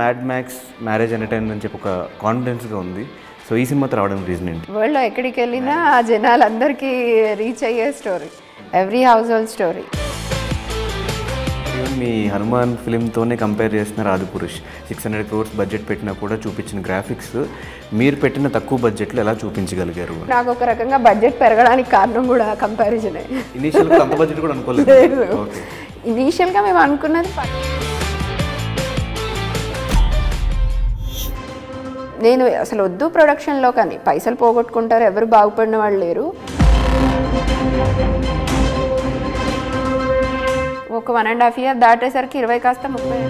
Mad max marriage entertainment అని చెప్పి ఒక కాన్ఫిడెన్స్గా ఉంది. సో ఈ సినిమాతో రావడం రీజన్ ఏంటి? వరల్డ్లో ఎక్కడికి వెళ్ళినా ఆ జనాలందరికీ రీచ్ అయ్యే story, every household story. మీ హనుమాన్ ఫిలింతోనే కంపేర్ చేస్తున్నారు ఆదిపురుష్. 600 crores బడ్జెట్ పెట్టినా కూడా చూపించిన గ్రాఫిక్స్ మీరు పెట్టిన తక్కువ బడ్జెట్లో ఎలా చూపించగలిగారు? నాకు ఒక రకంగా బడ్జెట్ పెరగడానికి కారణం కూడా కంపారిజనే. ఇనీషియల్గా అంత బడ్జెట్ కూడా అనుకోలేదు. ఇనీషియల్గా మేము అనుకున్నది నేను అసలు వద్దు ప్రొడక్షన్లో, కానీ పైసలు పోగొట్టుకుంటారు, ఎవరు బాగుపడిన వాళ్ళు లేరు. ఒక 1.5 year దాటేసరికి 20 కాస్త 30,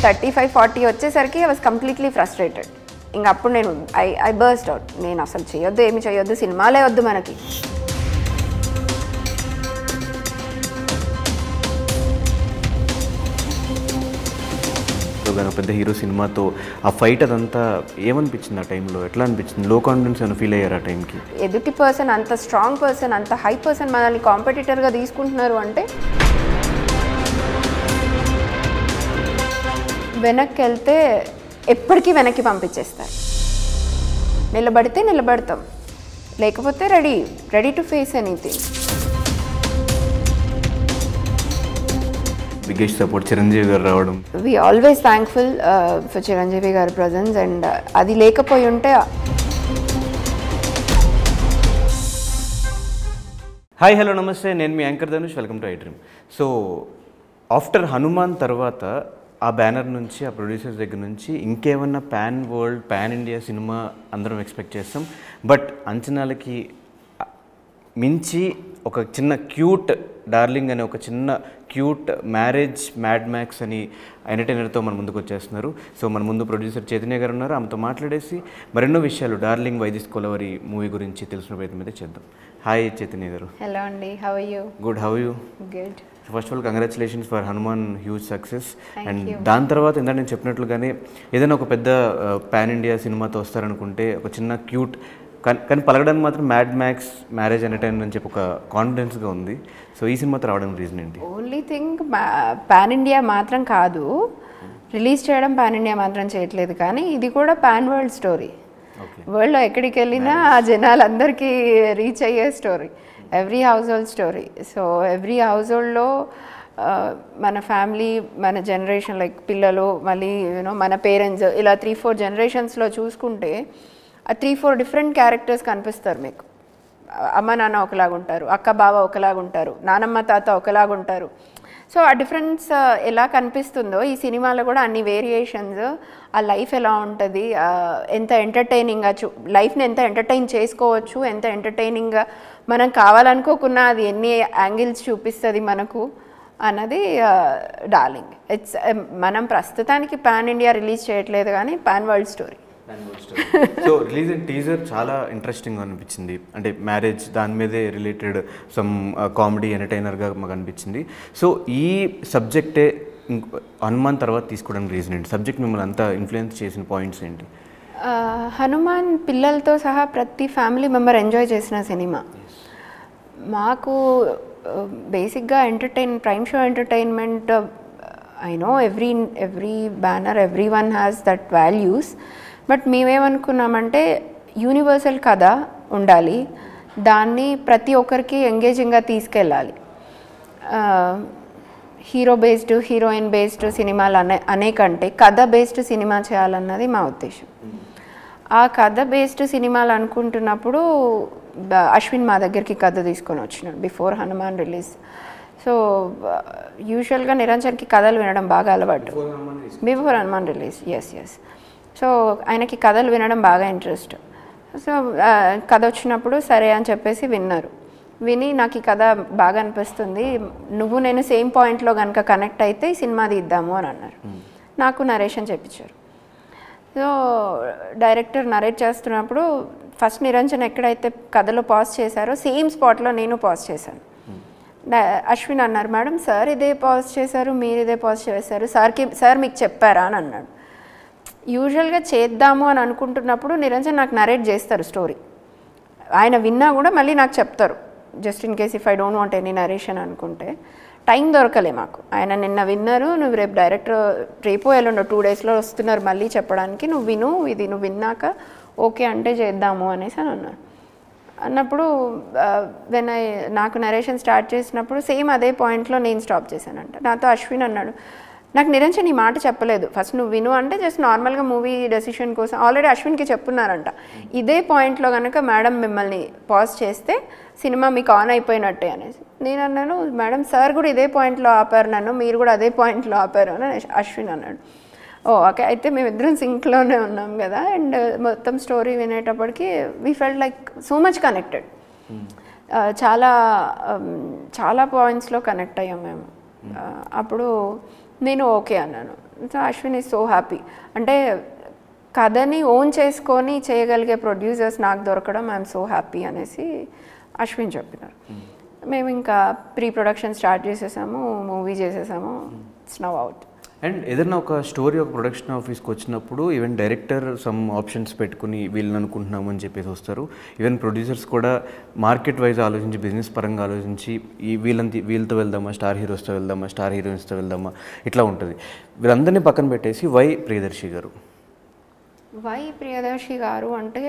35-40 వచ్చేసరికి ఐ వాజ్ కంప్లీట్లీ ఫ్రస్ట్రేటెడ్. ఇంక అప్పుడు నేను ఐ బర్స్ట్ అవుట్. నేను అసలు చేయొద్దు, ఏమి చేయొద్దు, సినిమాలే వద్దు మనకి. పెద్ద హీరో సినిమాతో ఆ ఫైట్ అదంతా ఏమనిపించింది ఆ టైంలో? ఎట్లా అనిపించింది? లో కాన్ఫిడెన్స్ ఏమైనా ఫీల్ అయ్యారు ఆ టైంకి? ఎదుటి పర్సన్ అంత స్ట్రాంగ్ పర్సన్, అంత హై పర్సన్ మనల్ని కాంపిటీటర్గా తీసుకుంటున్నారు అంటే వెనక్కి వెళ్తే ఎప్పటికీ వెనక్కి పంపించేస్తారు. నిలబడితే నిలబడతాం, లేకపోతే ready to face anything. Biggest support Chiranjeevi garu రావడం. We always thankful for Chiranjeevi గారి ప్రజెన్స్. అండ్ అది లేకపోయి ఉంటే. హాయ్, హలో, నమస్తే. నేను మీ anchor Dhanush. Welcome to I dream. So after Hanuman తర్వాత ఆ బ్యానర్ నుంచి, ఆ ప్రొడ్యూసర్స్ దగ్గర నుంచి ఇంకేమన్నా పాన్ వరల్డ్, పాన్ ఇండియా సినిమా అందరం ఎక్స్పెక్ట్ చేస్తాం. బట్ అంచనాలకి మించి ఒక చిన్న క్యూట్ డార్లింగ్ అనే ఒక చిన్న క్యూట్ మ్యారేజ్ మ్యాడ్ మ్యాక్స్ అని ఎంటర్టైనర్తో మన ముందుకు వచ్చేస్తున్నారు. సో మన ముందు ప్రొడ్యూసర్ చైతన్య గారు ఉన్నారు. ఆమెతో మాట్లాడేసి మరెన్నో విషయాలు డార్లింగ్ వైదిస్ కొలవరి మూవీ గురించి తెలిసిన ప్రయత్నం అయితే చేద్దాం. హాయ్ చైతన్య గారు. హలో అండి, how are you? Good, how you? Good. First of all congratulations for Hanuman, huge success. And దాని తర్వాత ఇందాక నేను చెప్పినట్లుగానే ఏదైనా ఒక పెద్ద పాన్ ఇండియా సినిమాతో వస్తారనుకుంటే ఒక చిన్న క్యూట్ కానీ పలకడానికి మాత్రం మ్యాడ్ మ్యాక్స్ మ్యారేజ్ ఎంటర్టైన్మెంట్ అని చెప్పి ఒక కాన్ఫిడెన్స్గా ఉంది. సో ఈ సినిమాతో రావడం రీజన్ ఏంటి? ఓన్లీ థింగ్ పాన్ ఇండియా మాత్రం కాదు, రిలీజ్ చేయడం పాన్ ఇండియా మాత్రం చేయట్లేదు, కానీ ఇది కూడా పాన్ వరల్డ్ స్టోరీ. వరల్డ్లో ఎక్కడికి వెళ్ళినా ఆ జనాలందరికీ రీచ్ అయ్యే story, every household story. So every house హోల్డ్లో మన ఫ్యామిలీ, మన జనరేషన్, లైక్ పిల్లలు, మళ్ళీ మన పేరెంట్స్, ఇలా 3-4 జనరేషన్స్లో చూసుకుంటే ఆ 3-4 డిఫరెంట్ క్యారెక్టర్స్ కనిపిస్తారు మీకు. అమ్మ నాన్న ఒకలాగుంటారు, అక్క బావ ఒకలాగుంటారు, నానమ్మ తాత ఒకలాగుంటారు. సో ఆ డిఫరెన్స్ ఎలా కనిపిస్తుందో ఈ సినిమాలో కూడా అన్ని వేరియేషన్స్, ఆ లైఫ్ ఎలా ఉంటుంది, ఎంత ఎంటర్టైనింగ్గా లైఫ్ని ఎంత ఎంటర్టైన్ చేసుకోవచ్చు, ఎంత ఎంటర్టైనింగ్గా మనం కావాలనుకోకున్నా అది ఎన్ని యాంగిల్స్ చూపిస్తుంది మనకు అన్నది డార్లింగ్. ఇట్స్ మనం ప్రస్తుతానికి పాన్ ఇండియా రిలీజ్ చేయట్లేదు, కానీ pan world story. So release and teaser చాలా ఇంట్రెస్టింగ్గా అనిపించింది. అంటే మ్యారేజ్ దాని మీదే రిలేటెడ్ సమ్ కామెడీ ఎంటర్టైనర్గా మాకు అనిపించింది. సో ఈ సబ్జెక్టే హనుమాన్ తర్వాత తీసుకోవడానికి రీజన్ ఏంటి? సబ్జెక్ట్ మిమ్మల్ని అంతా ఇన్ఫ్లుయెన్స్ చేసిన పాయింట్స్ ఏంటి? హనుమాన్ పిల్లలతో సహా ప్రతి ఫ్యామిలీ మెంబర్ ఎంజాయ్ చేసిన సినిమా. మాకు బేసిక్గా prime show entertainment, I know every banner, every one has that values. But మేమేమనుకున్నామంటే యూనివర్సల్ కథ ఉండాలి, దాన్ని ప్రతి ఒక్కరికి ఎంగేజింగ్గా తీసుకెళ్ళాలి. హీరో బేస్డ్, హీరోయిన్ బేస్డ్ సినిమాలు అనేకంటే కథ బేస్డ్ సినిమా చేయాలన్నది మా ఉద్దేశం. ఆ కథ బేస్డ్ సినిమాలు అనుకుంటున్నప్పుడు అశ్విన్ మా దగ్గరికి కథ తీసుకొని వచ్చినాడు బిఫోర్ హనుమాన్ రిలీజ్. సో యూజువల్గా నిరంజన్కి కథలు వినడం బాగా అలవాటు. Before Hanuman release, yes. So ఆయనకి కథలు వినడం బాగా ఇంట్రెస్ట్. సో కథ వచ్చినప్పుడు సరే అని చెప్పేసి విని నాకు ఈ కథ బాగా అనిపిస్తుంది, నువ్వు నేను సేమ్ పాయింట్లో కనుక కనెక్ట్ అయితే ఈ సినిమా తీద్దాము అని అన్నారు. నాకు నరేషన్ చెప్పించారు. సో డైరెక్టర్ నరేట్ చేస్తున్నప్పుడు ఫస్ట్ నిరంజన్ ఎక్కడైతే కథలో పాజ్ చేశారో సేమ్ స్పాట్లో నేను పాజ్ చేశాను. అశ్విన్ అన్నారు, మేడం సార్ ఇదే పాజ్ చేశారు, మీరు ఇదే పాజ్ చేశారు, సార్ మీకు చెప్పారా అని అన్నాడు. యూజువల్గా చేద్దాము అని అనుకుంటున్నప్పుడు నిరంజన్ నాకు నరేట్ చేస్తారు స్టోరీ. ఆయన విన్నా కూడా మళ్ళీ నాకు చెప్తారు, just in case if I don't want any narration అనుకుంటే టైం దొరకలే మాకు. ఆయన నిన్న విన్నారు, నువ్వు రేపు డైరెక్టర్ రేపో ఎల్లుండో 2 డేస్లో వస్తున్నారు మళ్ళీ చెప్పడానికి, నువ్వు విను, ఇది నువ్వు విన్నాక ఓకే అంటే చేద్దాము అనేసి అని అన్నారు. అన్నప్పుడు నాకు నరేషన్ స్టార్ట్ చేసినప్పుడు సేమ్ అదే పాయింట్లో నేను స్టాప్ చేశానంట. నాతో అశ్విన్ అన్నాడు, నాకు నిరంజన్ ఈ మాట చెప్పలేదు, ఫస్ట్ నువ్వు విను అంటే జస్ట్ నార్మల్గా మూవీ డెసిషన్ కోసం ఆల్రెడీ అశ్విన్కి చెప్పున్నారంట. ఇదే పాయింట్లో కనుక మేడం మిమ్మల్ని పాజ్ చేస్తే సినిమా మీకు ఆన్ అయిపోయినట్టే అనేసి. నేను అన్నాను, మేడం సార్ కూడా ఇదే పాయింట్లో ఆపారు నన్ను, మీరు కూడా అదే పాయింట్లో ఆపారు అని అశ్విన్ అన్నాడు. ఓకే, అయితే మేమిద్దరం సింక్లోనే ఉన్నాం కదా. అండ్ మొత్తం స్టోరీ వినేటప్పటికి we felt like so much connected. చాలా చాలా పాయింట్స్లో కనెక్ట్ అయ్యాం మేము. అప్పుడు నేను ఓకే అన్నాను. So Ashwin is so happy. అంటే కథని ఓన్ చేసుకొని చేయగలిగే ప్రొడ్యూసర్స్ నాకు దొరకడం ఐఎమ్ సో హ్యాపీ అనేసి అశ్విన్ చెప్పినారు. మేము ఇంకా ప్రీ ప్రొడక్షన్ స్టార్ట్ చేసేసాము, మూవీ చేసేసాము, ఇట్స్ నౌ అవుట్. అండ్ ఏదైనా ఒక స్టోరీ ఒక ప్రొడక్షన్ ఆఫీస్కి వచ్చినప్పుడు ఈవెన్ డైరెక్టర్ సమ్ ఆప్షన్స్ పెట్టుకుని వీళ్ళని అనుకుంటున్నాము అని చెప్పేసి వస్తారు. ఈవెన్ ప్రొడ్యూసర్స్ కూడా మార్కెట్ వైజ్ ఆలోచించి, బిజినెస్ పరంగా ఆలోచించి వీళ్ళతో వెళ్దామా, స్టార్ హీరోస్తో వెళ్దామా, స్టార్ హీరోయిన్స్తో వెళ్దామా, ఇట్లా ఉంటుంది. వీళ్ళందరినీ పక్కన పెట్టేసి వై ప్రియదర్శి గారు అంటే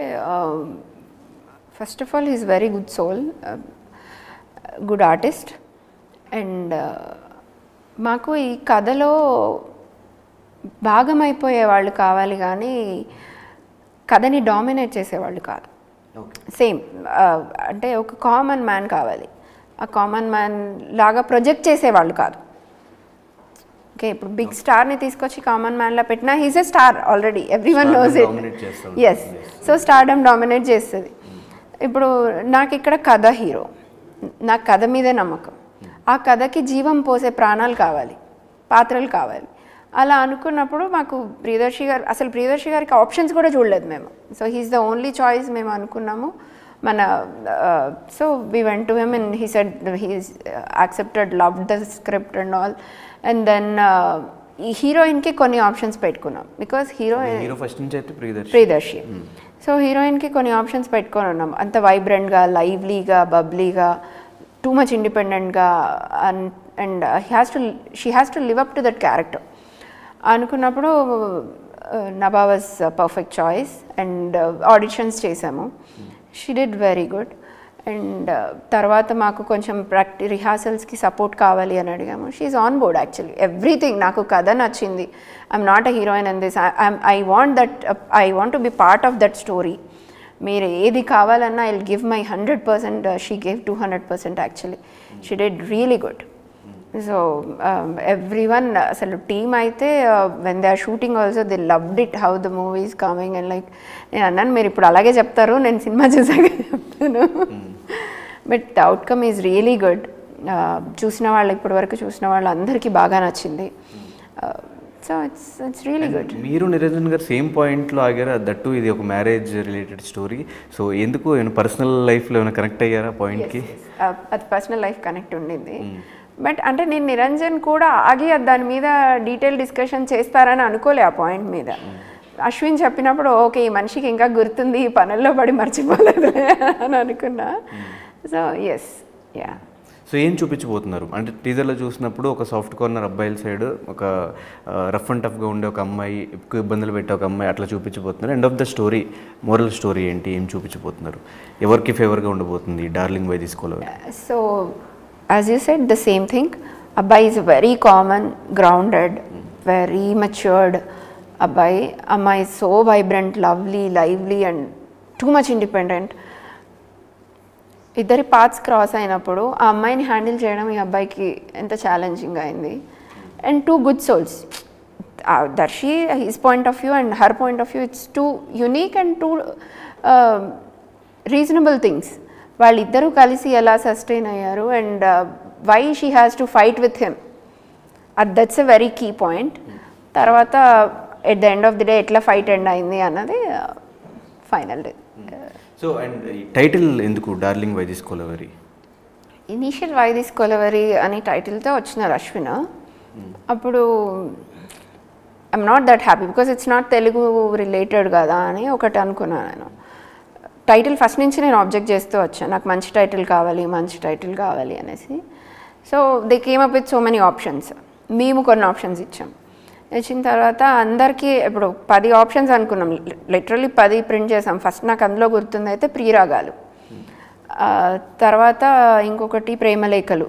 first of all he's very good soul, good artist. And మాకు ఈ కథలో భాగమైపోయే వాళ్ళు కావాలి కానీ కథని డామినేట్ చేసేవాళ్ళు కాదు. సేమ్ అంటే ఒక కామన్ మ్యాన్ కావాలి, ఆ కామన్ మ్యాన్ లాగా ప్రొజెక్ట్ చేసేవాళ్ళు కాదు. ఓకే, ఇప్పుడు బిగ్ స్టార్ని తీసుకొచ్చి కామన్ మ్యాన్లా పెట్టినా he's a star already, everyone knows it. Yes, so stardom dominate చేస్తుంది. ఇప్పుడు నాకు ఇక్కడ కథ హీరో, నాకు కథ మీదే నమ్మకం, ఆ కథకి జీవం పోసే ప్రాణాలు కావాలి, పాత్రలు కావాలి. అలా అనుకున్నప్పుడు మాకు ప్రియదర్శి గారికి ఆప్షన్స్ కూడా చూడలేదు మేము. So he's the only choice మేము అనుకున్నాము. So we went to him and he said he's accepted, loved the script and all. And then ఈ హీరోయిన్కి కొన్ని ఆప్షన్స్ పెట్టుకున్నాం, బికాస్ హీరో ఫస్ట్ నుంచి అయితే ప్రియదర్శి. సో హీరోయిన్కి కొన్ని ఆప్షన్స్ పెట్టుకొని ఉన్నాం, అంత వైబ్రెంట్గా, లైవ్లీగా, బబ్లీగా, టూ మచ్ ఇండిపెండెంట్గా, and she has to live up to that character అనుకున్నప్పుడు Nabha was perfect choice. And auditions చేసాము, she did very good. And తర్వాత మాకు కొంచెం రిహార్సల్స్కి సపోర్ట్ కావాలి అని అడిగాము. She on board actually, everything. నాకు కథ నచ్చింది, I'm not a heroine in this, I want to be part of that story. మీరు ఏది కావాలన్నా I will give my 100%. She gave 200% actually. She did really good. So everyone, అసలు team అయితే when they are shooting also they loved it, how the movie is coming. And like నేను అన్నాను, మీరు ఇప్పుడు అలాగే చెప్తారు, నేను సినిమా చూసాక చెప్తాను. But the outcome is really good. చూసిన వాళ్ళు, ఇప్పటి వరకు చూసిన వాళ్ళు అందరికీ బాగా నచ్చింది. So it's really good. మీరు నిరంజన్ గారు సేమ్ పాయింట్లో ఆగారు, దట్టు ఇది ఒక మ్యారేజ్ రిలేటెడ్ స్టోరీ. సో ఎందుకు ఏమైనా పర్సనల్ లైఫ్లో ఏమైనా కనెక్ట్ అయ్యారా పాయింట్కి? అది పర్సనల్ లైఫ్ కనెక్ట్ ఉండింది. బట్ అంటే నేను నిరంజన్ కూడా ఆగి దాని మీద డీటెయిల్ డిస్కషన్ చేస్తారని అనుకోలే ఆ పాయింట్ మీద. అశ్విన్ చెప్పినప్పుడు ఓకే, ఈ మనిషికి ఇంకా గుర్తుంది, ఈ పనుల్లో పడి మర్చిపోలేదు అని అనుకున్నా. So yes, yeah. సో ఏం చూపించబోతున్నారు అంటే టీజర్లో చూసినప్పుడు ఒక సాఫ్ట్ కార్నర్ అబ్బాయిల సైడ్, ఒక రఫ్ అండ్ టఫ్గా ఉండే ఒక అమ్మాయి, ఎక్కువ ఇబ్బందులు పెట్టే ఒక అమ్మాయి, అట్లా చూపించబోతున్నారు. End of the story moral story ఏంటి, ఏం చూపించబోతున్నారు, ఎవరికి ఫేవర్గా ఉండబోతుంది డార్లింగ్ బై తీసుకోవాలి? So as you said, the same thing. అబ్బాయి is very common, grounded, very matured అబ్బాయి. అమ్మాయి so vibrant, lovely, lively and too much independent. ఇద్దరి పాత్స్ క్రాస్ అయినప్పుడు ఆ అమ్మాయిని హ్యాండిల్ చేయడం ఈ అబ్బాయికి ఎంత ఛాలెంజింగ్ అయింది. And two good souls, Darshi his point of view and her point of view, it's too unique and two reasonable things. వాళ్ళిద్దరూ కలిసి ఎలా సస్టైన్ అయ్యారు and why she has to fight with him, that's a very key point. తర్వాత at the end of the day ఎట్లా fight end అయింది అన్నది final day. So and title ఎందుకు darling why this Kolaveri? Initial why this Kolaveri అని టైటిల్తో వచ్చినారు అశ్విన్. అప్పుడు I'm not that happy, because it's not Telugu related కదా అని ఒకటి అనుకున్నాను నేను. టైటిల్ ఫస్ట్ నుంచి నేను ఆబ్జెక్ట్ చేస్తూ వచ్చాను, నాకు మంచి టైటిల్ కావాలి అనేసి. So they came up with so many options. మేము కొన్ని ఆప్షన్స్ ఇచ్చిన తర్వాత అందరికీ ఇప్పుడు 10 ఆప్షన్స్ అనుకున్నాం, లిటరల్లీ 10 ప్రింట్ చేసాం. ఫస్ట్ నాకు అందులో గుర్తుంది అయితే ప్రియరాగాలు, తర్వాత ఇంకొకటి ప్రేమలేఖలు.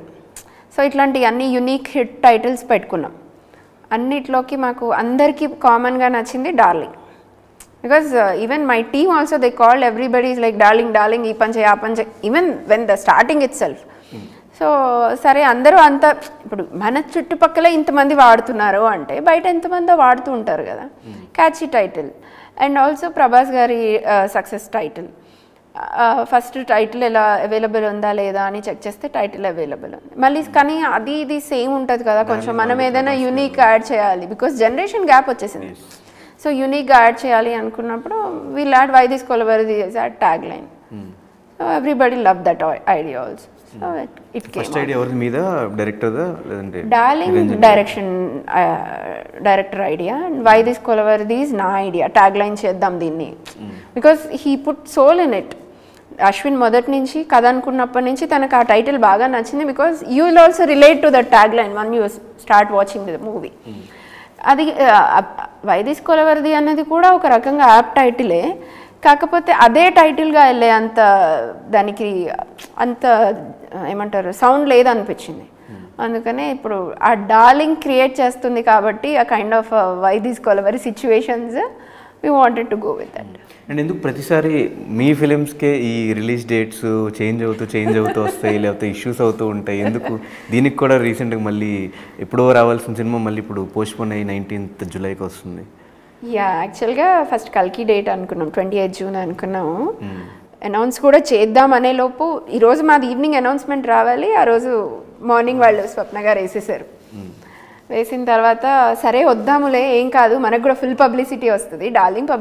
సో ఇట్లాంటి అన్ని యునిక్ హిట్ టైటిల్స్ పెట్టుకున్నాం. అన్నిట్లోకి మాకు అందరికీ కామన్గా నచ్చింది darling. Because even my team also they called everybody is like darling, ఈ పని చేయి ఆ పని చేయి, even when the starting it self. So సరే అందరూ అంత ఇప్పుడు మన చుట్టుపక్కల ఇంతమంది వాడుతున్నారు అంటే బయట ఎంతమందో వాడుతూ ఉంటారు కదా, catchy title. And also Prabhas గారి సక్సెస్ టైటిల్. ఫస్ట్ టైటిల్ ఎలా అవైలబుల్ ఉందా లేదా అని చెక్ చేస్తే టైటిల్ అవైలబుల్ ఉంది. మళ్ళీ కానీ అది ఇది సేమ్ ఉంటుంది కదా, కొంచెం మనం ఏదైనా యూనిక్ యాడ్ చేయాలి బికాస్ జనరేషన్ గ్యాప్ వచ్చేసింది. సో యూనిక్గా యాడ్ చేయాలి అనుకున్నప్పుడు వీల్ యాడ్ వై దిస్ కొలవరిది add tag line. So everybody love that idea also. So it first idea ఎవరి మీద, డైరెక్టర్దా లేదంటే? Darling director idea, and why this కొలవరిది ఈజ్ నా ఐడియా. ట్యాగ్ లైన్ చేద్దాం దీన్ని because he put soul in it. Ashwin మొదటి నుంచి కథ అనుకున్నప్పటి నుంచి తనకు ఆ టైటిల్ బాగా నచ్చింది because you will also relate to that tag line one you start watching the movie. అది వై దిస్ కొలవరిది అన్నది కూడా ఒక రకంగా యాప్ టైటిలే, కాకపోతే అదే టైటిల్గా వెళ్ళే అంత దానికి అంత ఏమంటారు సౌండ్ లేదనిపించింది. అందుకనే ఇప్పుడు ఆ డార్లింగ్ క్రియేట్ చేస్తుంది కాబట్టి ఆ kind of why this Kolaveri situations we wanted to go with that. And ఎందుకు ప్రతిసారి మీ ఫిలిమ్స్కే ఈ రిలీజ్ డేట్స్ చేంజ్ అవుతూ వస్తాయి, లేకపోతే ఇష్యూస్ అవుతూ ఉంటాయి? ఎందుకు? దీనికి కూడా రీసెంట్గా మళ్ళీ ఎప్పుడో రావాల్సిన సినిమా మళ్ళీ ఇప్పుడు పోస్ట్పోన్ అయ్యి 19th జూలైకి వస్తుంది. యాక్చువల్గా ఫస్ట్ కల్కి డేట్ అనుకున్నాం, 28 జూన్ అనుకున్నాము. అనౌన్స్ కూడా చేద్దాం అనే లోపు ఈరోజు మాది ఈవినింగ్ అనౌన్స్మెంట్ రావాలి, ఆ రోజు మార్నింగ్ వాళ్ళు స్వప్న గారు వేసేసారు. వేసిన తర్వాత సరే వద్దాములే ఏం కాదు, మనకు కూడా ఫుల్ పబ్లిసిటీ వస్తుంది. డార్లింగ్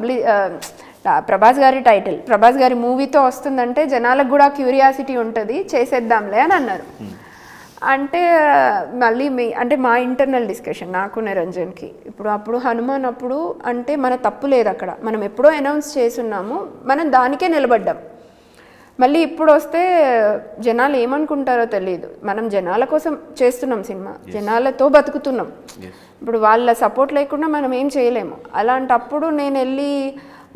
ప్రభాస్ గారి టైటిల్, ప్రభాస్ గారి మూవీతో వస్తుందంటే జనాలకు కూడా క్యూరియాసిటీ ఉంటుంది, చేసేద్దాంలే అని అన్నారు. అంటే మళ్ళీ అంటే మా ఇంటర్నల్ డిస్కషన్ నాకు నిరంజన్కి, అప్పుడు హనుమాన్ అప్పుడు అంటే మన తప్పు లేదు అక్కడ, మనం ఎప్పుడో అనౌన్స్ చేసున్నాము, మనం దానికే నిలబడ్డాం. మళ్ళీ ఇప్పుడు వస్తే జనాలు ఏమనుకుంటారో తెలియదు. మనం జనాల కోసం చేస్తున్నాం సినిమా, జనాలతో బతుకుతున్నాం. ఇప్పుడు వాళ్ళ సపోర్ట్ లేకుండా మనం ఏం చేయలేము. అలాంటప్పుడు నేను వెళ్ళి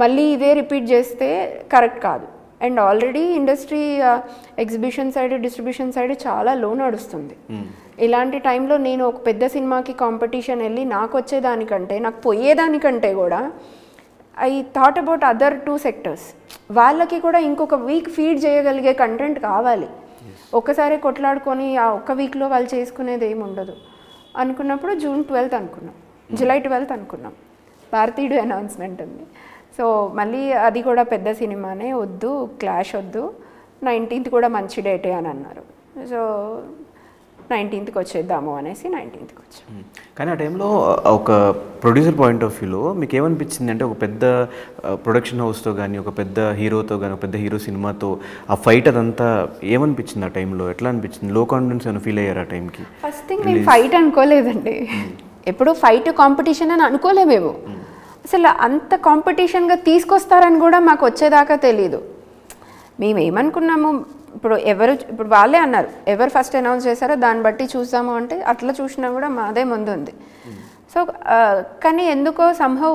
మళ్ళీ ఇదే రిపీట్ చేస్తే కరెక్ట్ కాదు. And already industry exhibition side distribution side చాలా లో నడుస్తుంది. ఇలాంటి టైంలో నేను ఒక పెద్ద సినిమాకి కాంపిటీషన్ వెళ్ళి నాకు వచ్చేదానికంటే నాకు పోయేదానికంటే కూడా I thought about other 2 sectors. వాళ్ళకి కూడా ఇంకొక వీక్ ఫీడ్ చేయగలిగే కంటెంట్ కావాలి. ఒక్కసారి కొట్లాడుకొని ఆ ఒక్క వీక్లో వాళ్ళు చేసుకునేది ఏమి ఉండదు అనుకున్నప్పుడు June 12th అనుకున్నాం, July 12th అనుకున్నాం. భారతీయుడు అనౌన్స్మెంట్ ఉంది. సో మళ్ళీ అది కూడా పెద్ద సినిమానే, వద్దు క్లాష్ వద్దు, 19th కూడా మంచి డేటే అని అన్నారు. సో 19th వచ్చేద్దాము అనేసి 19th వచ్చాం. కానీ ఆ టైంలో ఒక ప్రొడ్యూసర్ పాయింట్ ఆఫ్ వ్యూలో మీకు ఏమనిపించింది అంటే, ఒక పెద్ద ప్రొడక్షన్ హౌస్తో కానీ, ఒక పెద్ద హీరోతో కానీ, ఒక పెద్ద హీరో సినిమాతో ఆ ఫైట్ అదంతా ఏమనిపించింది ఆ టైంలో? ఎట్లా అనిపించింది? లో కాన్ఫిడెన్స్ ఏమైనా ఫీల్ అయ్యారు ఆ టైంకి? ఫస్ట్ థింగ్ మేము ఫైట్ అనుకోలేదండి, ఎప్పుడు ఫైట్ కాంపిటీషన్ అని అనుకోలేమేమో. అసలు అంత కాంపిటీషన్గా తీసుకొస్తారని కూడా మాకు వచ్చేదాకా తెలీదు. మేము ఏమనుకున్నాము, ఇప్పుడు వాళ్ళే అన్నారు ఎవరు ఫస్ట్ అనౌన్స్ చేశారో దాన్ని బట్టి చూసాము అంటే, అట్లా చూసినా కూడా మాదే ముందు ఉంది. సో కానీ ఎందుకో సంహౌ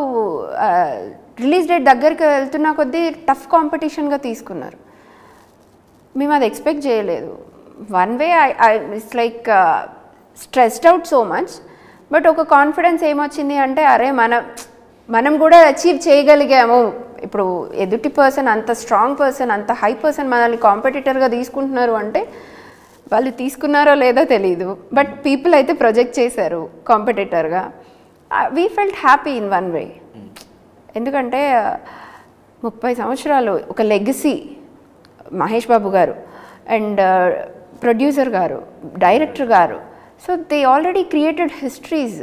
రిలీజ్ డేట్ దగ్గరికి వెళ్తున్న కొద్దీ టఫ్ కాంపిటీషన్గా తీసుకున్నారు. మేము అది ఎక్స్పెక్ట్ చేయలేదు. One way it's like stressed out so much, but ఒక కాన్ఫిడెన్స్ ఏమొచ్చింది అంటే, అరే మనం కూడా అచీవ్ చేయగలిగాము. ఇప్పుడు ఎదుటి పర్సన్ అంత స్ట్రాంగ్ పర్సన్, అంత హై పర్సన్ మనల్ని కాంపిటీటర్గా తీసుకుంటున్నారు అంటే, వాళ్ళు తీసుకున్నారో లేదో తెలియదు, బట్ పీపుల్ అయితే ప్రొజెక్ట్ చేశారు కాంపిటీటర్గా. We felt happy in one way. ఎందుకంటే 30 సంవత్సరాలు ఒక legacy, Mahesh Babu garu and producer garu, director garu. So they already created histories.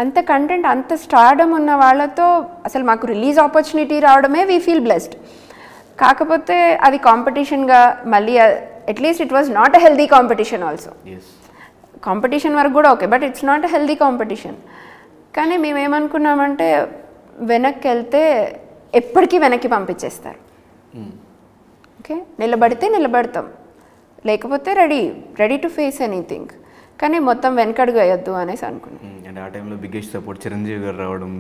అంత కంటెంట్, అంత స్టార్డమ్ ఉన్న వాళ్ళతో అసలు మాకు రిలీజ్ ఆపర్చునిటీ రావడమే వీ ఫీల్ బ్లెస్డ్. కాకపోతే అది కాంపిటీషన్గా మళ్ళీ at least it was not a healthy competition also. Competition వరకు కూడా okay, but it's not a healthy competition. కానీ మేమేమనుకున్నామంటే, వెనక్కి వెళ్తే ఎప్పటికీ వెనక్కి పంపించేస్తారు. ఓకే, నిలబడితే నిలబడతాం, లేకపోతే రెడీ టు ఫేస్ ఎనీథింగ్. కానీ మొత్తం వెనకడుగు వేయొద్దు అనేసి అనుకున్నాను. అండ్ ఆ టైంలో బిగ్గెస్ట్ సపోర్ట్ చిరంజీవి గారు రావడం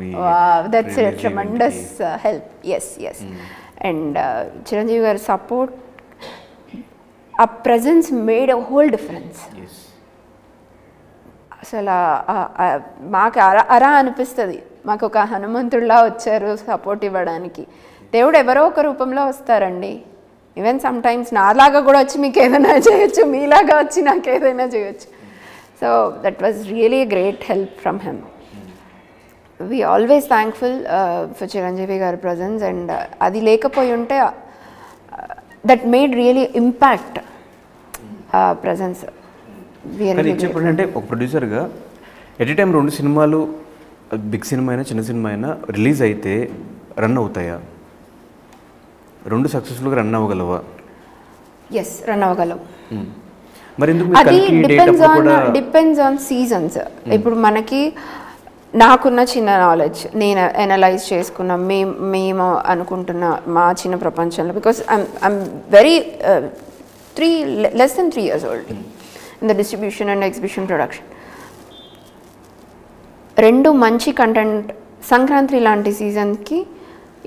that's a tremendous help. Yes. And Chiranjeevi గారి సపోర్ట్, ఆ presence made a whole difference. అసలు మాకు అరా అనిపిస్తుంది, మాకు ఒక హనుమంతుడిలా వచ్చారు సపోర్ట్ ఇవ్వడానికి. దేవుడు ఎవరో ఒక రూపంలో వస్తారండి. ఈవెన్ సమ్ టైమ్స్ నాలాగా కూడా వచ్చి మీకు ఏదైనా చేయొచ్చు, మీలాగా వచ్చి నాకు ఏదైనా చేయొచ్చు. So that was really a great help from him. We always thankful for Chiranjeevi గారి ప్రజెన్స్. అండ్ అది లేకపోయి ఉంటే that made really impact presence. చెప్పండి, ఒక ప్రొడ్యూసర్గా ఎట్ టైం 2 సినిమాలు, బిగ్ సినిమా అయినా చిన్న సినిమా అయినా రిలీజ్ అయితే రన్ అవుతాయా? 2 సక్సెస్ఫుల్గా రన్ అవ్వగలవా? ఎస్, రన్ అవ్వగలవు. మరి ఎందుకు అది డిపెండ్స్ ఆన్ సీజన్స్. ఇప్పుడు మనకి నాకున్న చిన్న నాలెడ్జ్, నేను అనలైజ్ చేసుకున్న, మేము అనుకుంటున్న మా చిన్న ప్రపంచంలో, because I'm very less than 3 years old in the distribution and exhibition production. 2 మంచి కంటెంట్ సంక్రాంతి లాంటి సీజన్కి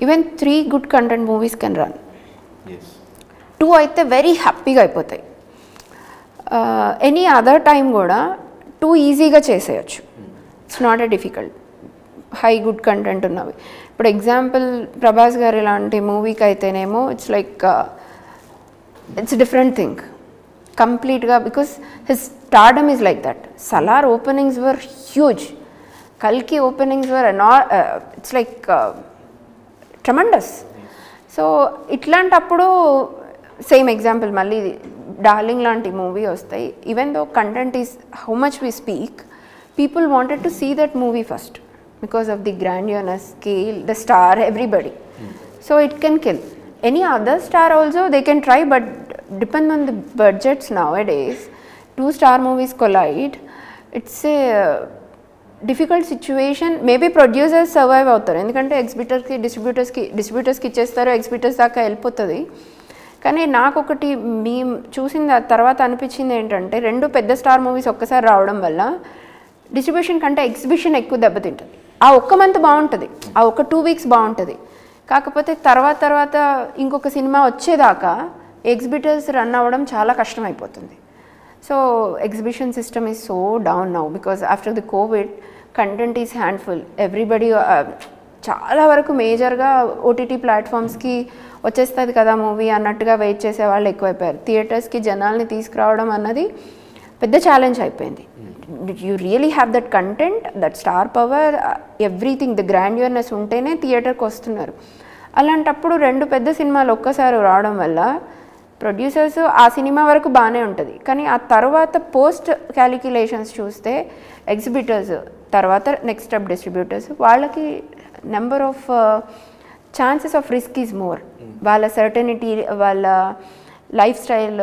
even 3 good content movies can run. 2 అయితే వెరీ హ్యాపీగా అయిపోతాయి. ఎనీ అదర్ టైం కూడా 2 ఈజీగా చేసేయచ్చు. It's not a difficult, high good content ఉన్నవి. ఇప్పుడు ఎగ్జాంపుల్ ప్రభాస్ గారి లాంటి మూవీకి అయితేనేమో it's like it's different thing కంప్లీట్గా, because his stardom is like that. Salaar openings were huge, కల్కి openings were it's like tremendous. So ఇట్లాంటప్పుడు సేమ్ ఎగ్జాంపుల్ మళ్ళీ డార్లింగ్ లాంటి మూవీ వస్తాయి. Even though content is how much we speak, people wanted to see that movie first because of the గ్రాండియర్నెస్, scale, the star, everybody. So it can kill any other star also, they can try, but depend on the budgets nowadays. 2 star movies collide, it's a difficult situation. Maybe producers survive అవుతారు, ఎందుకంటే ఎగ్జిబిటర్స్కి డిస్ట్రిబ్యూటర్స్కి ఇచ్చేస్తారు, exhibitors దాకా వెళ్ళిపోతుంది. కానీ నాకు ఒకటి మేము చూసిన తర్వాత అనిపించింది ఏంటంటే, 2 పెద్ద స్టార్ మూవీస్ ఒక్కసారి రావడం వల్ల డిస్ట్రిబ్యూషన్ కంటే ఎగ్జిబిషన్ ఎక్కువ దెబ్బతింటుంది. ఆ ఒక్క మంత్ బాగుంటుంది, ఆ ఒక 2 weeks బాగుంటుంది. కాకపోతే తర్వాత ఇంకొక సినిమా వచ్చేదాకా ఎగ్జిబిటర్స్ రన్ అవ్వడం చాలా కష్టమైపోతుంది. So exhibition system is so down now because after the Covid content is handful. Everybody చాలా వరకు మేజర్గా ఓటీటీ ప్లాట్ఫామ్స్కి వచ్చేస్తుంది కదా మూవీ అన్నట్టుగా వెయిట్ చేసే వాళ్ళు ఎక్కువైపోయారు. థియేటర్స్కి జనాల్ని తీసుకురావడం అన్నది పెద్ద ఛాలెంజ్ అయిపోయింది. You really have that content, that star power, everything, the grandeurness ఉంటేనే థియేటర్కి వస్తున్నారు. అలాంటప్పుడు 2 పెద్ద సినిమాలు ఒక్కసారి రావడం వల్ల ప్రొడ్యూసర్స్ ఆ సినిమా వరకు బాగానే ఉంటుంది, కానీ ఆ తర్వాత పోస్ట్ క్యాలిక్యులేషన్స్ చూస్తే ఎగ్జిబిటర్స్ తర్వాత నెక్స్ట్ స్టెప్ డిస్ట్రిబ్యూటర్స్, వాళ్ళకి number of chances of risk is more. వాళ్ళ సర్టెనిటీ, వాళ్ళ లైఫ్ స్టైల్,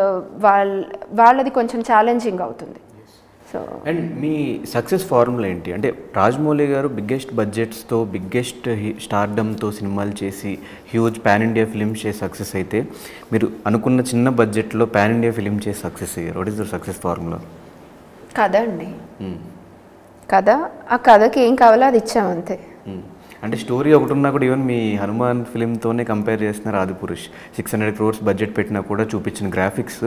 వాళ్ళది కొంచెం ఛాలెంజింగ్ అవుతుంది. So and me success formula ఏంటి? అంటే రాజమౌళి గారు బిగ్గెస్ట్ బడ్జెట్స్తో, బిగ్గెస్ట్ స్టార్డమ్తో సినిమాలు చేసి హ్యూజ్ పాన్ ఇండియా ఫిలిం చేసి సక్సెస్ అయితే, మీరు అనుకున్న చిన్న బడ్జెట్లో పాన్ ఇండియా ఫిలిం చేసి సక్సెస్ అయ్యారు. What is the success formula? కథ అండి. కథ, ఆ కథకి ఏం కావాలో అది ఇచ్చామంతే. అంటే స్టోరీ ఒకటి ఉన్నా కూడా, ఈవెన్ మీ హనుమాన్ ఫిలింతోనే కంపేర్ చేస్తున్నారు ఆదిపురుష్. 600 crores బడ్జెట్ పెట్టినా కూడా చూపించిన గ్రాఫిక్స్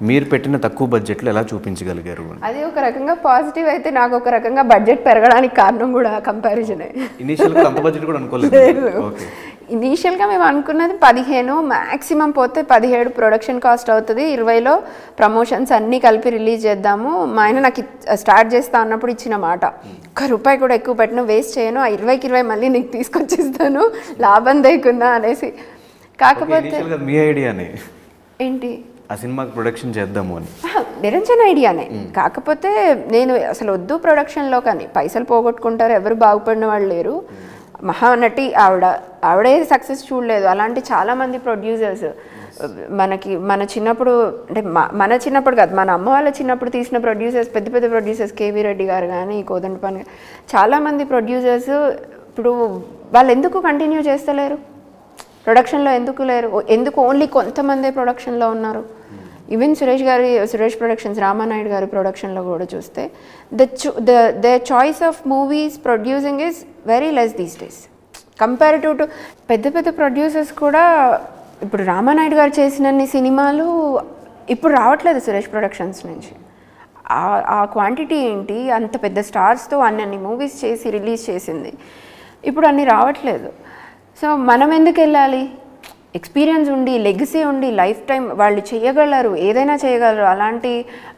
మీరు పెట్టిన తక్కువ బడ్జెట్లో ఎలా చూపించగలిగారు? అది ఒక రకంగా పాజిటివ్ అయితే, నాకు ఒక రకంగా బడ్జెట్ పెరగడానికి కారణం కూడా కంపారిజనే. ఇనీషియల్గా అంత బడ్జెట్ కూడా అనుకోలేదు. ఇనీషియల్గా మేము అనుకున్నది 15, మ్యాక్సిమం పోతే 17 ప్రొడక్షన్ కాస్ట్ అవుతుంది, 20లో ప్రమోషన్స్ అన్నీ కలిపి రిలీజ్ చేద్దాము. మా ఆయన నాకు స్టార్ట్ చేస్తా అన్నప్పుడు ఇచ్చిన మాట, ₹1 కూడా ఎక్కువ పెట్టినా వేస్ట్ చేయను, ఆ 20కి 20 మళ్ళీ నీకు తీసుకొచ్చిస్తాను, లాభం లేకున్నా అనేసి. కాకపోతే మీ ఐడియానే ఏంటి, ఆ సినిమాకి ప్రొడక్షన్ చేద్దాము అని నిరంజన్ ఐడియానే. కాకపోతే నేను అసలు వద్దు ప్రొడక్షన్లో, కానీ పైసలు పోగొట్టుకుంటారు, ఎవరు బాగుపడిన వాళ్ళు లేరు. మహానటి ఆవిడే సక్సెస్ చూడలేదు. అలాంటి చాలామంది ప్రొడ్యూసర్స్ మన చిన్నప్పుడు, అంటే మన చిన్నప్పుడు కాదు, మన అమ్మ వాళ్ళ చిన్నప్పుడు తీసిన ప్రొడ్యూసర్స్, పెద్ద పెద్ద ప్రొడ్యూసర్స్, కేవీ రెడ్డి గారు కానీ, కోదండపాణి, చాలామంది ప్రొడ్యూసర్స్ ఇప్పుడు వాళ్ళు ఎందుకు కంటిన్యూ చేస్తలేరు? ప్రొడక్షన్లో ఎందుకు లేరు, ఎందుకు ఓన్లీ కొంతమందే ప్రొడక్షన్లో ఉన్నారు? ఈవెన్ సురేష్ ప్రొడక్షన్స్ రామానాయుడు గారి ప్రొడక్షన్లో కూడా చూస్తే the choice of movies producing is very less these days comparative to పెద్ద పెద్ద ప్రొడ్యూసర్స్ కూడా. ఇప్పుడు రామానాయుడు గారు చేసినన్ని సినిమాలు ఇప్పుడు రావట్లేదు సురేష్ ప్రొడక్షన్స్ నుంచి. ఆ క్వాంటిటీ ఏంటి, అంత పెద్ద స్టార్స్తో అన్ని మూవీస్ చేసి రిలీజ్ చేసింది, ఇప్పుడు అన్నీ రావట్లేదు. సో మనం ఎందుకు వెళ్ళాలి? ఎక్స్పీరియన్స్ ఉండి లెగసీ ఉండి లైఫ్ టైం వాళ్ళు చేయగలరు, ఏదైనా చేయగలరు, అలాంటి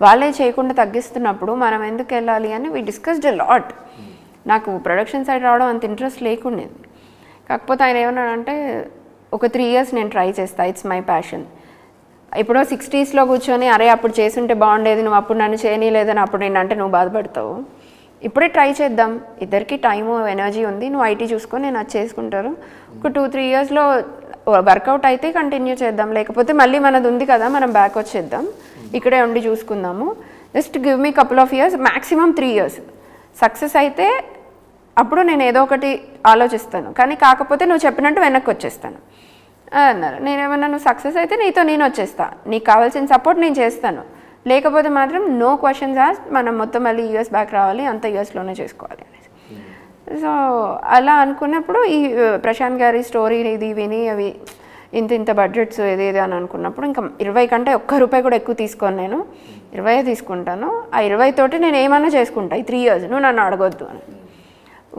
వాళ్ళే చేయకుండా తగ్గిస్తున్నప్పుడు మనం ఎందుకు వెళ్ళాలి అని వి డిస్కస్డ్ ఎ లాట్. నాకు ప్రొడక్షన్ సైడ్ రావడం అంత ఇంట్రెస్ట్ లేకుండేది. కాకపోతే ఆయన ఏమన్నాడంటే ఒక 3 years నేను ట్రై చేస్తా, ఇట్స్ మై ప్యాషన్. ఎప్పుడో 60sలో కూర్చొని అరే అప్పుడు చేసుంటే బాగుండేది, నువ్వు అప్పుడు నన్ను చేయనీయలేదని అప్పుడు నేనంటే నువ్వు బాధపడతావు, ఇప్పుడే ట్రై చేద్దాం, ఇద్దరికి టైము ఎనర్జీ ఉంది, నువ్వు ఐటీ చూసుకొని నేను అది చేసుకుంటారు, ఒక 2-3 yearsలో వర్కౌట్ అయితే కంటిన్యూ చేద్దాం, లేకపోతే మళ్ళీ మనది ఉంది కదా మనం బ్యాక్ వచ్చేద్దాం, ఇక్కడే ఉండి చూసుకుందాము, just give me couple of years, maximum 3 years. Success అయితే అప్పుడు నేను ఏదో ఒకటి ఆలోచిస్తాను, కానీ కాకపోతే నువ్వు చెప్పినట్టు వెనక్కి వచ్చేస్తాను అన్నారు. నేనేమన్నా నువ్వు సక్సెస్ అయితే నీతో నేను వచ్చేస్తా, నీకు కావాల్సిన సపోర్ట్ నేను చేస్తాను, లేకపోతే మాత్రం నో క్వశ్చన్స్ ఆస్క్, మనం మొత్తం మళ్ళీ యూఎస్ బ్యాక్ రావాలి, అంత యూఎస్లోనే చేసుకోవాలి అనేసి. సో అలా అనుకున్నప్పుడు ఈ ప్రశాంత్ గారి స్టోరీ ఇది విని అవి ఇంత బడ్జెట్స్ ఏదేది అని అనుకున్నప్పుడు ఇంకా 20 కంటే ₹1 కూడా ఎక్కువ తీసుకోను, నేను 20 తీసుకుంటాను, ఆ 20 తోటి నేను ఏమన్నా చేసుకుంటా ఈ 3 years, నువ్వు నన్ను అడగొద్దు అని.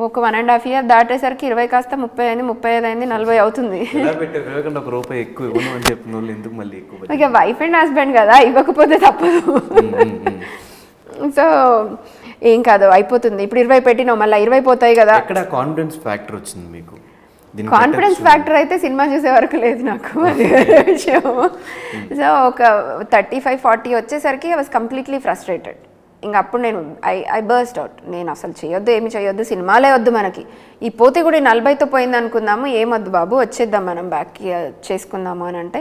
ఒక 1.5 year దాటేసరికి 20 కాస్త 30 అయింది, 35 అయింది, 40 అవుతుంది. ఇక వైఫ్ అండ్ హస్బెండ్ కదా, ఇవ్వకపోతే తప్పదు. సో ఏం కాదు అయిపోతుంది, ఇప్పుడు 20 పెట్టినావు మళ్ళీ 20 పోతాయి కదా. కాన్ఫిడెన్స్ ఫ్యాక్టర్ వచ్చింది మీకు? కాన్ఫిడెన్స్ ఫ్యాక్టర్ అయితే సినిమా చూసే వరకు లేదు నాకు, అది విషయం. సో ఒక 35-40 వచ్చేసరికి ఐ వాజ్ కంప్లీట్లీ ఫ్రస్ట్రేటెడ్. ఇంకా అప్పుడు నేను ఐ బర్స్ట్ అవుట్, నేను అసలు చేయొద్దు, ఏమి చేయొద్దు, సినిమాలే వద్దు మనకి, ఈ పోతే కూడా 40తో పోయింది అనుకుందాము, ఏమొద్దు బాబు వచ్చేద్దాం మనం బ్యాక్కి చేసుకుందాము అని అంటే,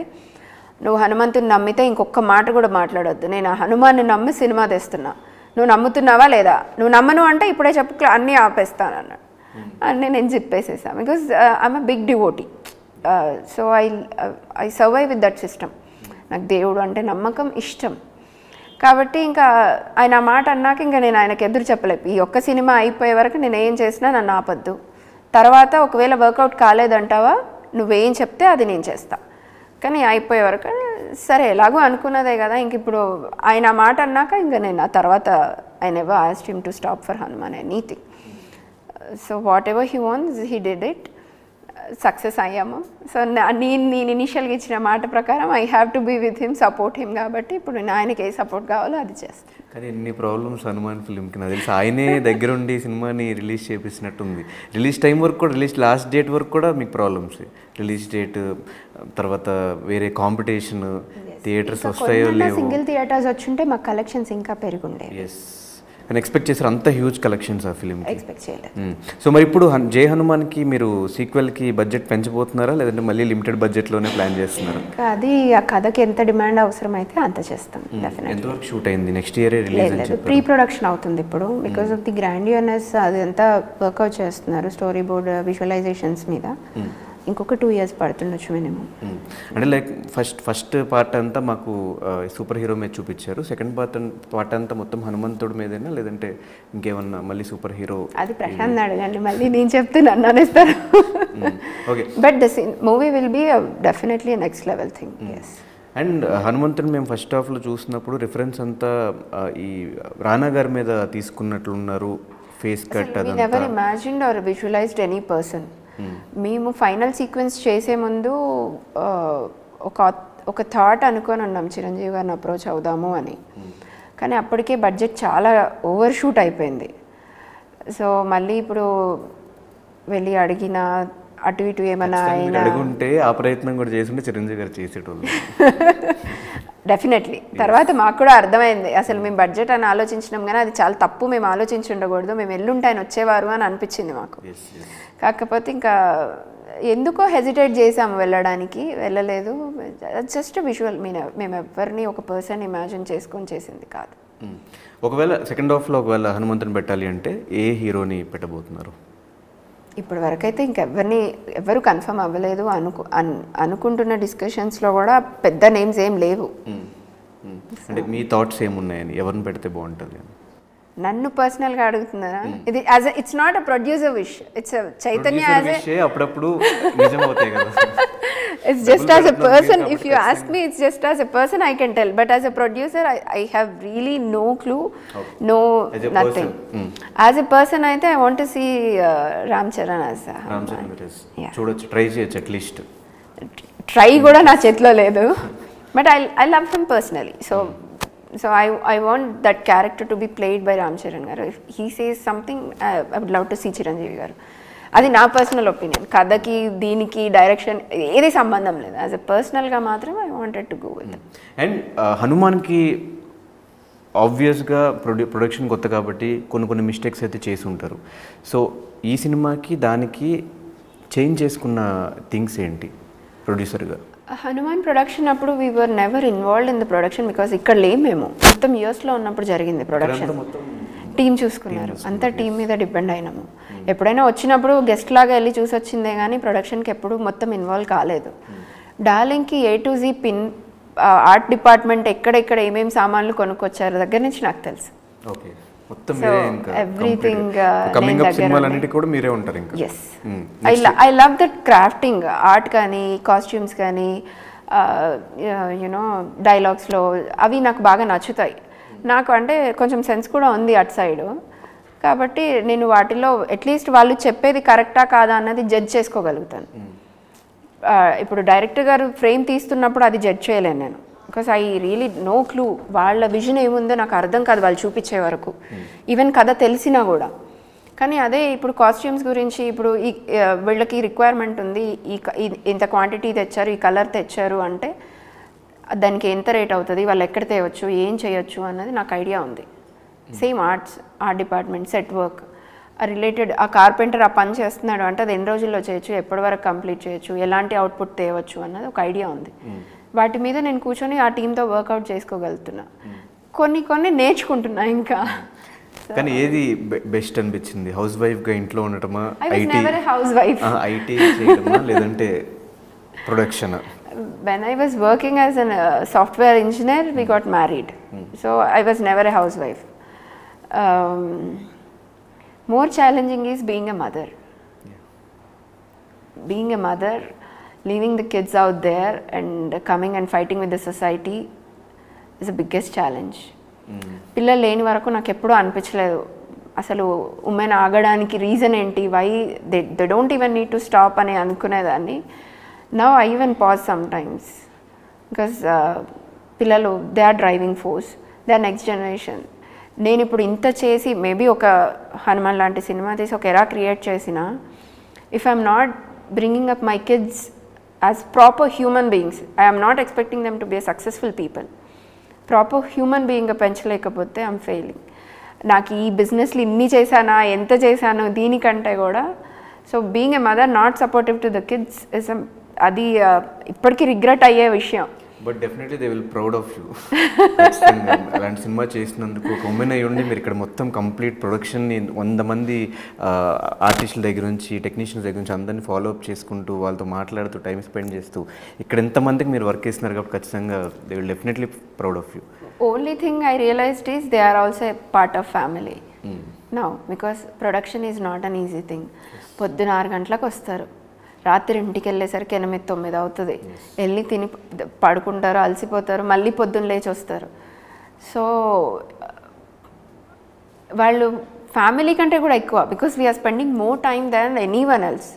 నువ్వు హనుమంతుని నమ్మితే ఇంకొక మాట కూడా మాట్లాడొద్దు, నేను ఆ హనుమాన్ని నమ్మి సినిమా తెస్తున్నా, నువ్వు నమ్ముతున్నావా లేదా, నువ్వు నమ్మను అంటే ఇప్పుడే చెప్పు అన్నీ ఆపేస్తాను అన్నాడు. అని నేను చెప్పేసేసాను, because I'm a big devotee. So I survive with that system. నాకు దేవుడు అంటే నమ్మకం, ఇష్టం. కాబట్టి ఇంకా ఆయన మాట అన్నాక ఇంకా నేను ఆయనకు ఎదురు చెప్పలేదు. ఈ ఒక్క సినిమా అయిపోయే వరకు నేను ఏం చేసినా నన్ను ఆపద్దు, తర్వాత ఒకవేళ వర్కౌట్ కాలేదంటావా నువ్వేం చెప్తే అది నేను చేస్తా, కానీ అయిపోయే వరకు సరే ఎలాగో అనుకున్నదే కదా. ఇంక ఇప్పుడు ఆయన మాట అన్నాక ఇంకా నేను ఆ తర్వాత I never asked him to stop for Hanuman anything. So whatever he wants he did it. Success అయ్యాము. సో నేను ఇనిషియల్గా ఇచ్చిన మాట ప్రకారం I have to be with him, support him. కాబట్టి ఇప్పుడు నేను ఆయనకి ఏ సపోర్ట్ కావాలో అది చేస్తాను. కానీ ఎన్ని ప్రాబ్లమ్స్ హనుమాన్ ఫిల్మ్కి నాకు తెలిసి ఆయనే దగ్గరుండి సినిమాని రిలీజ్ చేపిస్తున్నట్టుంది. రిలీజ్ టైం వరకు కూడా, రిలీజ్ లాస్ట్ డేట్ వరకు కూడా మీకు ప్రాబ్లమ్స్. రిలీజ్ డేట్ తర్వాత వేరే కాంపిటీషన్, థియేటర్స్ వస్తాయో లేవో. సింగిల్ థియేటర్స్ వచ్చుంటే మాకు కలెక్షన్స్ ఇంకా పెరుగుండే. ఎస్, అని ఎక్స్పెక్ట్ చేశారు అంత హ్యూజ్ కలెక్షన్స్ ఆ ఫిలిం ఎక్స్పెక్ట్ చేయలేదు. సో మరి ఇప్పుడు జై హనుమాన్కి మీరు సీక్వెల్కి బడ్జెట్ పెంచబోతున్నారా, లేదంటే మళ్ళీ లిమిటెడ్ బడ్జెట్లోనే ప్లాన్ చేస్తున్నారా? అది ఆ కథకి ఎంత డిమాండ్ అవసరం అయితే అంత చేస్తాం. ఎంతవరకు షూట్ అయింది? నెక్స్ట్ ఇయర్ రిలీజ్ అని ప్రీ ప్రొడక్షన్ అవుతుంది ఇప్పుడు. బికాస్ ఆఫ్ ది గ్రాండియర్నెస్ అది అంతా వర్కౌట్ చేస్తున్నారు స్టోరీ బోర్డ్ విజువలైజేషన్స్ మీద. ఇంకొక 2 years పడుతుండొచ్చు మినిమం. అంటే లైక్ ఫస్ట్ పార్ట్ అంతా మాకు సూపర్ హీరో మీద చూపించారు, సెకండ్ పార్ట్ అంతా మొత్తం హనుమంతుడి మీదేనా, లేదంటే ఇంకేమన్నా మళ్ళీ సూపర్ హీరో? అది ప్రశాంత్ అడగండి, మళ్ళీ నేను చెప్తే నన్ను అనేస్తారు. Okay, but the movie will be definitely next level thing. Yes. And హనుమంతుని మేము ఫస్ట్ హాఫ్లో చూసినప్పుడు రిఫరెన్స్ అంతా ఈ రానా గారి మీద తీసుకున్నట్లున్నారు, face cut. We never imagined or visualized any person. మేము ఫైనల్ సీక్వెన్స్ చేసే ముందు ఒక థాట్ అనుకొని ఉన్నాం, చిరంజీవి గారిని అప్రోచ్ అవుదాము అని. కానీ అప్పటికే బడ్జెట్ చాలా ఓవర్ షూట్ అయిపోయింది. సో మళ్ళీ ఇప్పుడు వెళ్ళి అడిగిన అటు ఇటు ఏమైనా అయినా అడుగుంటే ఆ ప్రయత్నం కూడా చేస్తుంటే చిరంజీవి గారు చేసేటోళ్ళు. డెఫినెట్లీ. తర్వాత మాకు కూడా అర్థమైంది, అసలు మేము బడ్జెట్ అని ఆలోచించినాం కానీ అది చాలా తప్పు, మేము ఆలోచించి ఉండకూడదు, మేము ఎల్లుంటే ఆయన వచ్చేవారు అని అనిపించింది మాకు. కాకపోతే ఇంకా ఎందుకో హెజిటేట్ చేసాము వెళ్ళడానికి, వెళ్ళలేదు. జస్ట్ విజువల్, మేము ఎవరిని ఒక పర్సన్ ఇమాజిన్ చేసుకొని చేసింది కాదు. ఒకవేళ సెకండ్ హాఫ్లో ఒకవేళ హనుమంతుని పెట్టాలి అంటే ఏ హీరోని పెట్టబోతున్నారు? ఇప్పటి వరకు అయితే ఎవరు కన్ఫర్మ్ అవ్వలేదు. అనుకుంటున్న డిస్కషన్స్లో కూడా పెద్ద నేమ్స్ ఏం లేవు. అంటే మీ థాట్స్ ఏమున్నాయని, ఎవరిని పెడితే బాగుంటుంది? నన్ను పర్సనల్గా అడుగుతున్నారా? ఇది it's not a producer wish, it's Chaitanya అప్పుడప్పుడు నిజం అవుతాయి కదా. It's just as a person, if you ask me, it's just as a person I can tell, but as a producer I have really no clue, no nothing. As a person అయితే I want to see Ram Charan as చూడొచ్చు, try చేయొచ్చు at least. Try కూడా నా చేతిలో లేదు, but I love him personally, so I want that character to be played by Ram Charan garu. If he says something, I would love to see Chiranjeevi garu. అది నా personal opinion. కథకి దీనికి direction ఏది సంబంధం లేదు. As a పర్సనల్గా మాత్రం I wanted to go with. And హనుమాన్కి ఆబ్వియస్గా ప్రొడక్షన్ కొత్త కాబట్టి కొన్ని మిస్టేక్స్ అయితే చేసి ఉంటారు. సో ఈ సినిమాకి దానికి చేంజ్ చేసుకున్న థింగ్స్ ఏంటి ప్రొడ్యూసర్గా? హనుమాన్ ప్రొడక్షన్ అప్పుడు we were never involved in the production, because ఇక్కడ లేము మేము. మొత్తం యూఎస్లో ఉన్నప్పుడు జరిగింది ప్రొడక్షన్. టీం చూసుకున్నారు, అంతా టీం మీద డిపెండ్ అయినాము. ఎప్పుడైనా వచ్చినప్పుడు గెస్ట్ లాగా వెళ్ళి చూసి వచ్చిందే కానీ ప్రొడక్షన్కి ఎప్పుడు మొత్తం ఇన్వాల్వ్ కాలేదు. డార్లింగ్కి A to Z pin art department ఎక్కడెక్కడ ఏమేమి సామాన్లు కొనుక్కొచ్చారు దగ్గర నుంచి నాకు తెలుసు. Everything yes. I love that crafting, art కానీ కాస్ట్యూమ్స్ కానీ యునో డైలాగ్స్లో అవి నాకు బాగా నచ్చుతాయి. నాకు అంటే కొంచెం సెన్స్ కూడా ఉంది అటు సైడు, కాబట్టి నేను వాటిలో అట్లీస్ట్ వాళ్ళు చెప్పేది కరెక్టా కాదా అన్నది జడ్జ్ చేసుకోగలుగుతాను. ఇప్పుడు డైరెక్టర్ గారు ఫ్రేమ్ తీస్తున్నప్పుడు అది జడ్జ్ చేయలేను నేను, because I really no clue. వాళ్ళ విజన్ ఏముందో నాకు అర్థం కాదు వాళ్ళు చూపించే వరకు, ఈవెన్ కథ తెలిసినా కూడా. కానీ అదే ఇప్పుడు కాస్ట్యూమ్స్ గురించి, ఇప్పుడు ఈ వీళ్ళకి రిక్వైర్మెంట్ ఉంది, ఇంత క్వాంటిటీ తెచ్చారు, ఈ కలర్ తెచ్చారు అంటే దానికి ఎంత రేట్ అవుతుంది, వాళ్ళు ఎక్కడ తేవచ్చు, ఏం చేయొచ్చు అన్నది నాకు ఐడియా ఉంది. Same art department, set work related, ఆ కార్పెంటర్ ఆ పని చేస్తున్నాడు అంటే అది ఎన్ని రోజుల్లో చేయొచ్చు, ఎప్పటి వరకు కంప్లీట్ చేయొచ్చు, ఎలాంటి అవుట్పుట్ తేవచ్చు అన్నది ఒక ఐడియా ఉంది. వాటి మీద నేను కూర్చొని ఆ టీంతో వర్కౌట్ చేసుకోగలుగుతున్నా. కొన్ని నేర్చుకుంటున్నా ఇంకా. కానీ ఏది బెస్ట్ అనిపించింది? హౌస్ వైఫ్గా ఇంట్లో ఉండటమా, ఐటీ చేయడమా, లేదంటే production? When I was working as a software engineer, we got married. So I was never a housewife. More challenging is being a mother. Being a mother, leaving the kids out there and coming and fighting with the society is the biggest challenge. పిల్లలు లేని వరకు నాకు ఎప్పుడూ అనిపించలేదు అసలు women ఆగడానికి reason ఏంటి, why they don't even need to stop అని అనుకునేదాన్ని. Now I even pause sometimes because పిల్లలు they are driving force, they are next generation. నేను ఇప్పుడు ఇంత చేసి మేబీ ఒక హనుమాన్ లాంటి సినిమా తీసి ఒక ఎరా క్రియేట్ చేసిన, if I'm not bringing up my kids as proper human beings, I'm not expecting them to be a successful people, proper human బీయింగ్గా పెంచలేకపోతే ఐఎమ్ ఫెయిలింగ్. నాకు ఈ బిజినెస్లు ఇన్ని చేశానా, ఎంత చేశాను దీనికంటే కూడా. So being a mother not supportive to the kids is అది ఇప్పటికీ రిగ్రెట్ అయ్యే విషయం. But definitely they will proud of you. అలాంటి సినిమా చేసినందుకు ఒక ఉమెన్ అయ్యి ఉండి మీరు ఇక్కడ మొత్తం కంప్లీట్ ప్రొడక్షన్ని 100 మంది ఆర్టిస్టుల దగ్గర నుంచి, టెక్నీషియన్స్ దగ్గర నుంచి అందరినీ ఫాలో అప్ చేసుకుంటూ, వాళ్ళతో మాట్లాడుతూ, టైం స్పెండ్ చేస్తూ ఇక్కడ ఎంతమందికి మీరు వర్క్ చేస్తున్నారు కాబట్టి ఖచ్చితంగా they will definitely proud of you. Only thing I realised is they are also a part of family now, because production is not an easy thing. పొద్దున 6 గంటలకు వస్తారు, రాత్రి ఇంటికి వెళ్ళేసరికి 8-9 అవుతుంది. వెళ్ళి తిని పడుకుంటారు, అలసిపోతారు, మళ్ళీ పొద్దున్న లేచి వస్తారు. సో వాళ్ళు ఫ్యామిలీ కంటే కూడా ఎక్కువ, because we're spending more time than anyone else.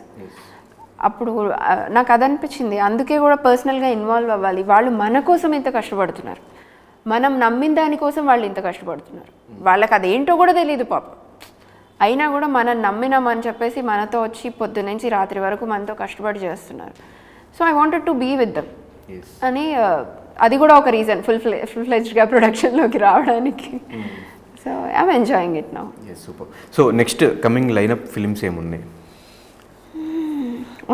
అప్పుడు నాకు అది అనిపించింది, అందుకే కూడా పర్సనల్గా ఇన్వాల్వ్ అవ్వాలి. వాళ్ళు మన కోసం ఇంత కష్టపడుతున్నారు, మనం నమ్మిన దానికోసం వాళ్ళు ఇంత కష్టపడుతున్నారు. వాళ్ళకి అదేంటో కూడా తెలియదు పాపం, అయినా కూడా మనం నమ్మినామని చెప్పేసి మనతో వచ్చి పొద్దు నుంచి రాత్రి వరకు మనతో కష్టపడి చేస్తున్నారు. So I wanted to be with them అని, అది కూడా ఒక రీజన్ ఫుల్ ఫ్లెజ్డ్గా ప్రొడక్షన్లోకి రావడానికి. So I'm enjoying it now. Super. So next coming lineup films ఏమున్నాయి?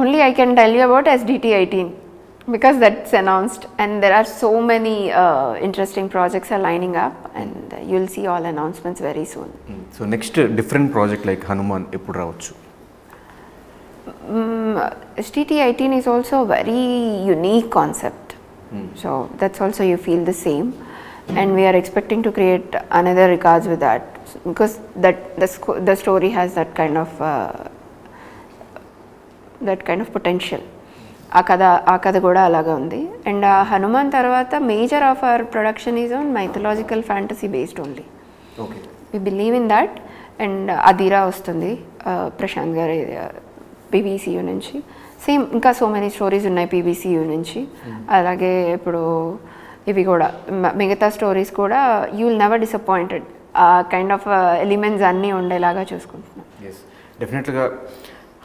Only I can tell you about SDT 18 because that's announced, and there are so many interesting projects are lining up, and you'll see all announcements very soon. So next different project like Hanuman eppudu ravochu? STT18 is also a very unique concept. So that's also you feel the same, and we are expecting to create another regards with that, because the story has that kind of potential. ఆ కథ కూడా అలాగా ఉంది. And Hanuman తర్వాత major of our production is on mythological fantasy based only. We believe in that. And Adhira వస్తుంది ప్రశాంత్ గారి PVCU నుంచి. Same ఇంకా సో మెనీ స్టోరీస్ ఉన్నాయి పీవీసీయూ నుంచి. అలాగే ఇప్పుడు ఇవి కూడా మిగతా స్టోరీస్ కూడా యూ విల్ నెవర్ డిసప్పాయింటెడ్. ఆ కైండ్ ఆఫ్ ఎలిమెంట్స్ అన్నీ ఉండేలాగా చూసుకుంటున్నాం. డెఫినెట్గా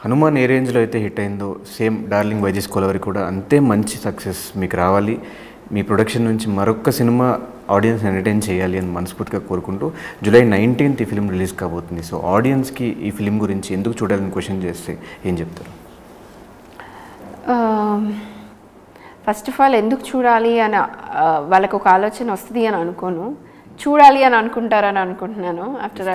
హనుమాన్ ఏ రేంజ్లో అయితే హిట్ అయిందో సేమ్ డార్లింగ్ వైజెస్ కొలవరి కూడా అంతే మంచి సక్సెస్ మీకు రావాలి. మీ ప్రొడక్షన్ నుంచి మరొక సినిమా ఆడియన్స్ ఎంటర్టైన్ చేయాలి అని మనస్ఫూర్తిగా కోరుకుంటూ July 19th ఈ ఫిలిం రిలీజ్ కాబోతుంది. సో ఆడియన్స్కి ఈ ఫిలిం గురించి ఎందుకు చూడాలని క్వశ్చన్ చేస్తే ఏం చెప్తారు? ఫస్ట్ ఆఫ్ ఆల్ ఎందుకు చూడాలి అని వాళ్ళకు ఒక ఆలోచన వస్తుంది అని అనుకోను, చూడాలి అని అనుకుంటారని అనుకుంటున్నాను. ఆఫ్టర్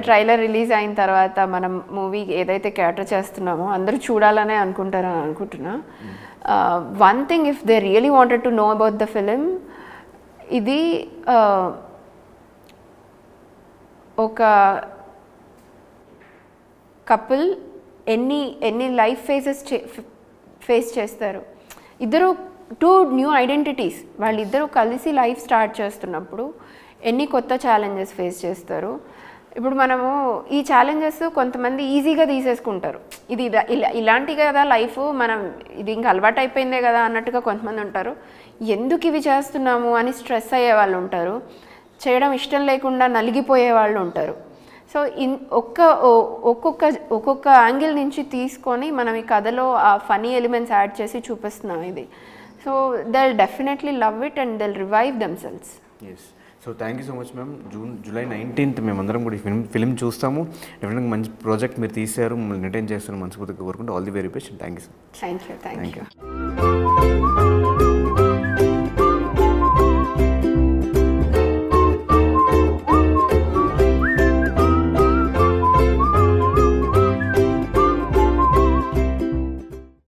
ట్రైలర్ రిలీజ్ అయిన తర్వాత మనం మూవీ ఏదైతే క్యాటర్ చేస్తున్నామో అందరూ చూడాలనే అనుకుంటారని అనుకుంటున్నా. One thing, if they really wanted to know about the film, ఇది ఒక కపుల్ ఎన్ని లైఫ్ ఫేస్ చేస్తారు. ఇద్దరు టూ న్యూ ఐడెంటిటీస్, వాళ్ళిద్దరూ కలిసి లైఫ్ స్టార్ట్ చేస్తున్నప్పుడు ఎన్ని కొత్త ఛాలెంజెస్ ఫేస్ చేస్తారు. ఇప్పుడు మనము ఈ ఛాలెంజెస్ కొంతమంది ఈజీగా తీసేసుకుంటారు. ఇది ఇలాంటి కదా లైఫ్, మనం ఇది ఇంకా అలవాటు అయిపోయిందే కదా అన్నట్టుగా కొంతమంది ఉంటారు. ఎందుకు ఇవి చేస్తున్నాము అని స్ట్రెస్ అయ్యే వాళ్ళు ఉంటారు, చేయడం ఇష్టం లేకుండా నలిగిపోయే వాళ్ళు ఉంటారు. సో ఒక్కొక్క యాంగిల్ నుంచి తీసుకొని మనం ఈ కథలో ఆ ఫనీ ఎలిమెంట్స్ యాడ్ చేసి చూపిస్తున్నాం ఇది. So they'll definitely love it and they'll revive themselves. Yes. So thank you so much ma'am. July 19th మేమందరం కూడా ఈ ఫిలిం చూస్తాము. డెఫినెట్గా మంచి ప్రాజెక్ట్ మీరు తీశారు, మమ్మల్ని ఎంటర్టైన్ చేస్తున్నారు మనస్ఫూర్తిగా కోరుకుంటూ. All the very best. Thank you so much. Thank you.